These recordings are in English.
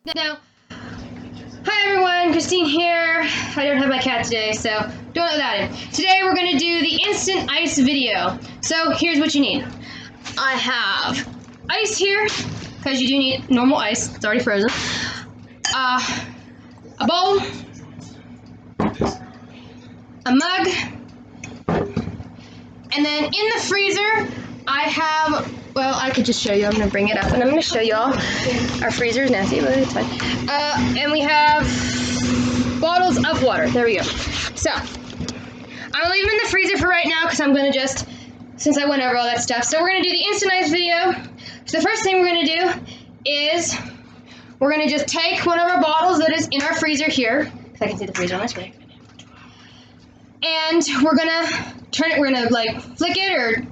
Now, hi everyone, Christine here. I don't have my cat today, so don't let that in. Today we're going to do the instant ice video. So here's what you need. I have ice here, because you do need normal ice. It's already frozen. A bowl, a mug, and then in the freezer I have, well, I could just show you. I'm going to bring it up and I'm going to show you all. Our freezer is nasty, but it's fine. And we have bottles of water. There we go. So, I'm going to leave them in the freezer for right now because I'm going to just, since I went over all that stuff. So we're going to do the instant ice video. So the first thing we're going to do is we're going to just take one of our bottles that is in our freezer here, because I can see the freezer on my screen. And we're going to turn it, we're going to like flick it or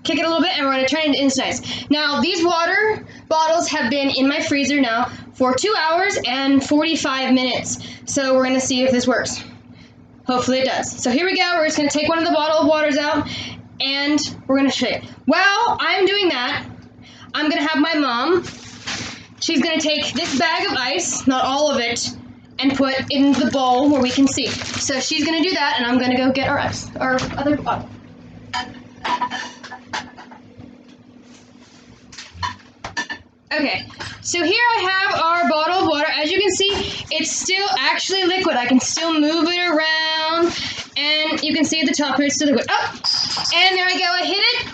kick it a little bit, and we're going to turn it into instant ice. Now, these water bottles have been in my freezer now for 2 hours and 45 minutes. So we're going to see if this works. Hopefully it does. So here we go. We're just going to take one of the bottle of waters out, and we're going to shake. While I'm doing that, I'm going to have my mom, she's going to take this bag of ice, not all of it, and put in the bowl where we can see. So she's going to do that, and I'm going to go get our ice, our other bottle. Okay, so here I have our bottle of water. As you can see, it's still actually liquid. I can still move it around, and you can see at the top here it's still liquid. Oh, and there I go, I hit it,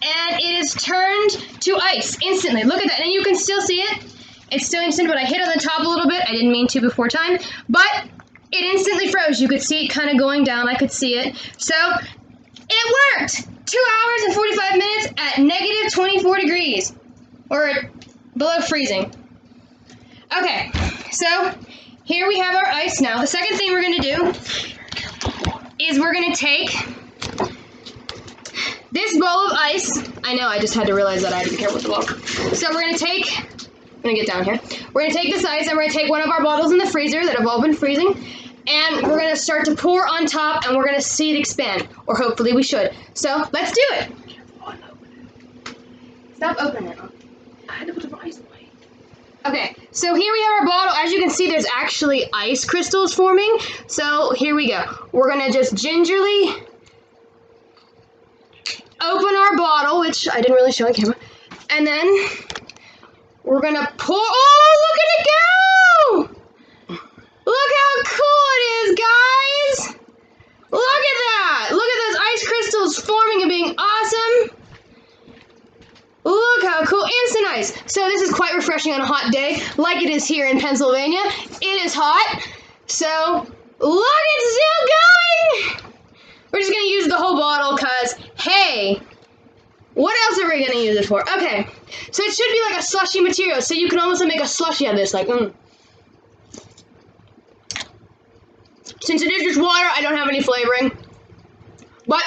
and it is turned to ice instantly. Look at that, and you can still see it. It's still instant, but I hit on the top a little bit. I didn't mean to before time, but it instantly froze. You could see it kind of going down. I could see it. So, it worked! 2 hours and 45 minutes at negative 24 degrees, or below freezing. Okay, so here we have our ice now. The second thing we're going to do is we're going to take this bowl of ice. I know, I just had to realize that I had to be careful with the bowl. So we're going to take, I'm going to get down here. We're going to take this ice and we're going to take one of our bottles in the freezer that have all been freezing, and we're going to start to pour on top, and we're going to see it expand, or hopefully we should. So let's do it. Stop opening it. I had to put the ice away. Okay, so here we have our bottle. As you can see, there's actually ice crystals forming. So here we go. We're gonna just gingerly open our bottle, which I didn't really show on camera, and then we're gonna pour. Oh, look at it go! Look how cool it is, guys! Look at that! Look at those ice crystals forming and being awesome. Look how cool, instant ice. So this is quite refreshing on a hot day, like it is here in Pennsylvania. It is hot, so look, it's still going. We're just gonna use the whole bottle because, hey, what else are we gonna use it for? Okay, so it should be like a slushy material, so you can almost make a slushy out of this, like, Since it is just water, I don't have any flavoring, but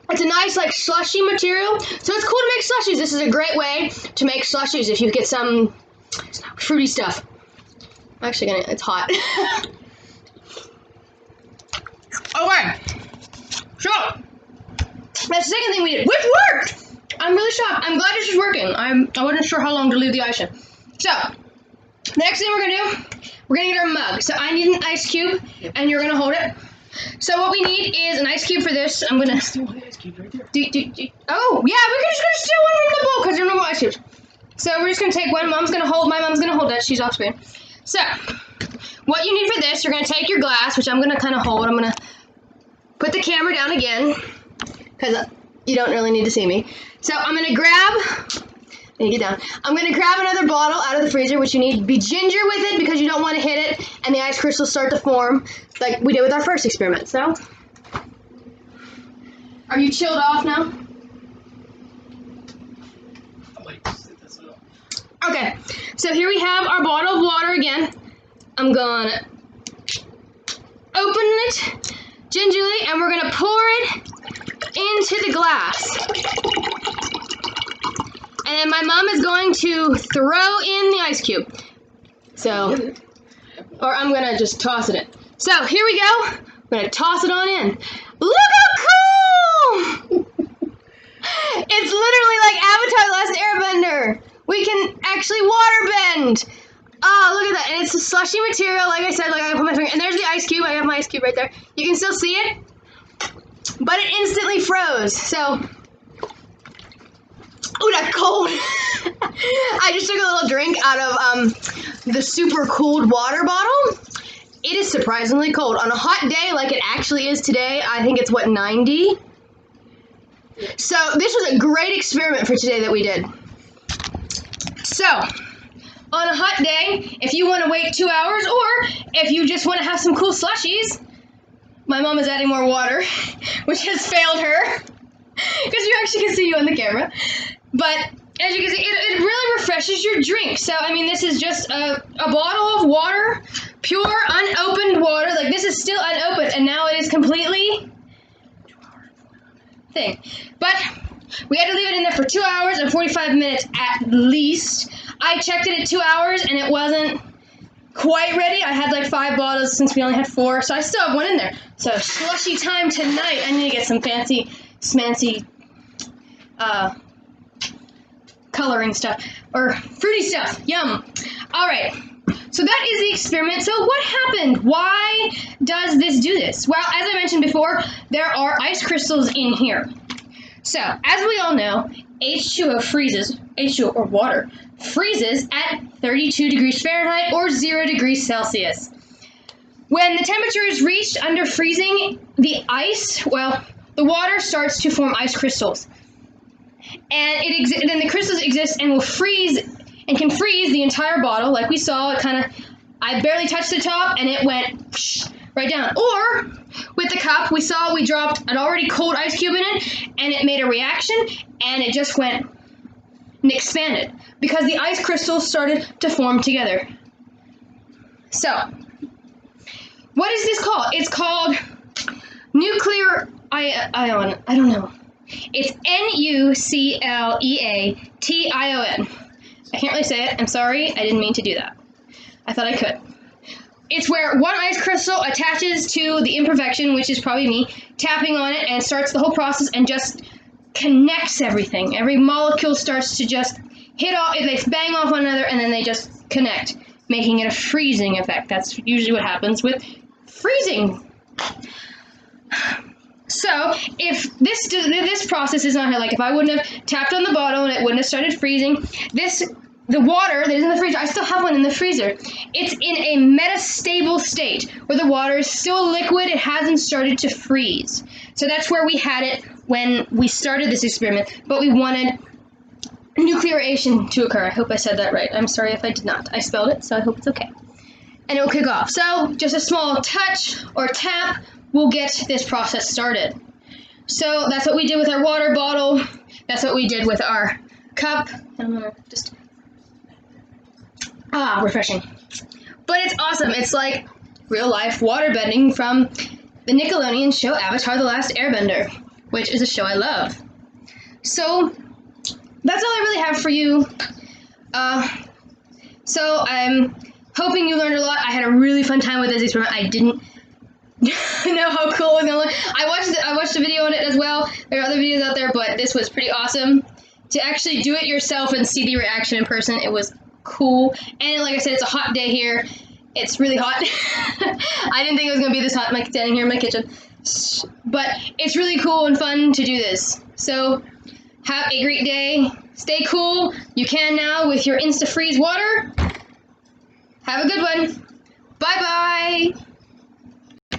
it's a nice, like, slushy material, so it's cool to make slushies. This is a great way to make slushies if you get some fruity stuff. I'm actually gonna, it's hot. Okay, so that's the second thing we did, which worked! I'm really shocked. I'm glad this is working. I wasn't sure how long to leave the ice in. So, the next thing we're gonna do, we're gonna get our mug. So I need an ice cube, and you're gonna hold it. So what we need is an ice cube for this. I'm gonna Steal the ice cube right there. Oh yeah, we're just gonna steal one from the bowl because they're normal ice cubes. So we're just gonna take one. My mom's gonna hold it. She's off screen. So what you need for this, you're gonna take your glass, which I'm gonna kind of hold. I'm gonna put the camera down again because you don't really need to see me. So I'm gonna grab. Get down. I'm going to grab another bottle out of the freezer, which you need to be ginger with it because you don't want to hit it and the ice crystals start to form like we did with our first experiment. So, are you chilled off now? Okay, so here we have our bottle of water again. I'm going to open it gingerly and we're going to pour it into the glass. And then my mom is going to throw in the ice cube. So, or I'm going to just toss it in. So, here we go. I'm going to toss it on in. Look how cool! It's literally like Avatar: The Last Airbender. We can actually water bend. slushy material, like I said, like I put my finger, and there's the ice cube. I have my ice cube right there. You can still see it, but it instantly froze. So, ooh, that's cold. I just took a little drink out of the super cooled water bottle. It is surprisingly cold. On a hot day, like it actually is today, I think it's, what, 90? So this was a great experiment for today that we did. So, on a hot day, if you want to wait 2 hours, or if you just want to have some cool slushies, my mom is adding more water, which has failed her, because you actually can see you on the camera. But as you can see, it really refreshes your drink. So, I mean, this is just a bottle of water, pure, unopened water. Like, this is still unopened, and now it is completely thing. But we had to leave it in there for 2 hours and 45 minutes at least. I checked it at 2 hours, and it wasn't quite ready. I had like 5 bottles since we only had 4, so I still have one in there. So, slushy time tonight. I need to get some fancy, smancy, coloring stuff, or fruity stuff. Yum. All right. So that is the experiment. So what happened? Why does this do this? Well, as I mentioned before, there are ice crystals in here. So, as we all know, H2O freezes, H2O or water, freezes at 32 degrees Fahrenheit or 0 degrees Celsius. When the temperature is reached under freezing, the ice, well, the water starts to form ice crystals. And then the crystals exist and will freeze and can freeze the entire bottle. Like we saw, I barely touched the top and it went right down. Or with the cup, we dropped an already cold ice cube in it and it made a reaction and it just went and expanded because the ice crystals started to form together. So, what is this called? It's called nuclear ion. I don't know. It's NucleaTion. I can't really say it. I'm sorry. I didn't mean to do that. I thought I could. It's where one ice crystal attaches to the imperfection, which is probably me, tapping on it and starts the whole process and just connects everything. Every molecule starts to just hit off, they bang off one another and then they just connect, making it a freezing effect. That's usually what happens with freezing. So, if this process is not here, like if I wouldn't have tapped on the bottle and it wouldn't have started freezing, the water that is in the freezer, I still have one in the freezer. It's in a metastable state where the water is still liquid, it hasn't started to freeze. So that's where we had it when we started this experiment, but we wanted nuclearization to occur. I hope I said that right. I'm sorry if I did not. I spelled it, so I hope it's okay. And it will kick off. So, just a small touch or tap will get this process started. So that's what we did with our water bottle. That's what we did with our cup. I'm gonna just refreshing. But it's awesome. It's like real life water bending from the Nickelodeon show Avatar: The Last Airbender, which is a show I love. So that's all I really have for you. So I'm hoping you learned a lot. I had a really fun time with this experiment. I didn't know how cool it was gonna look. I watched a video on it as well. There are other videos out there, but this was pretty awesome. To actually do it yourself and see the reaction in person, it was cool. And like I said, it's a hot day here. It's really hot. I didn't think it was gonna be this hot, like standing here in my kitchen. But it's really cool and fun to do this. So have a great day. Stay cool. You can now with your Insta-Freeze water. Have a good one.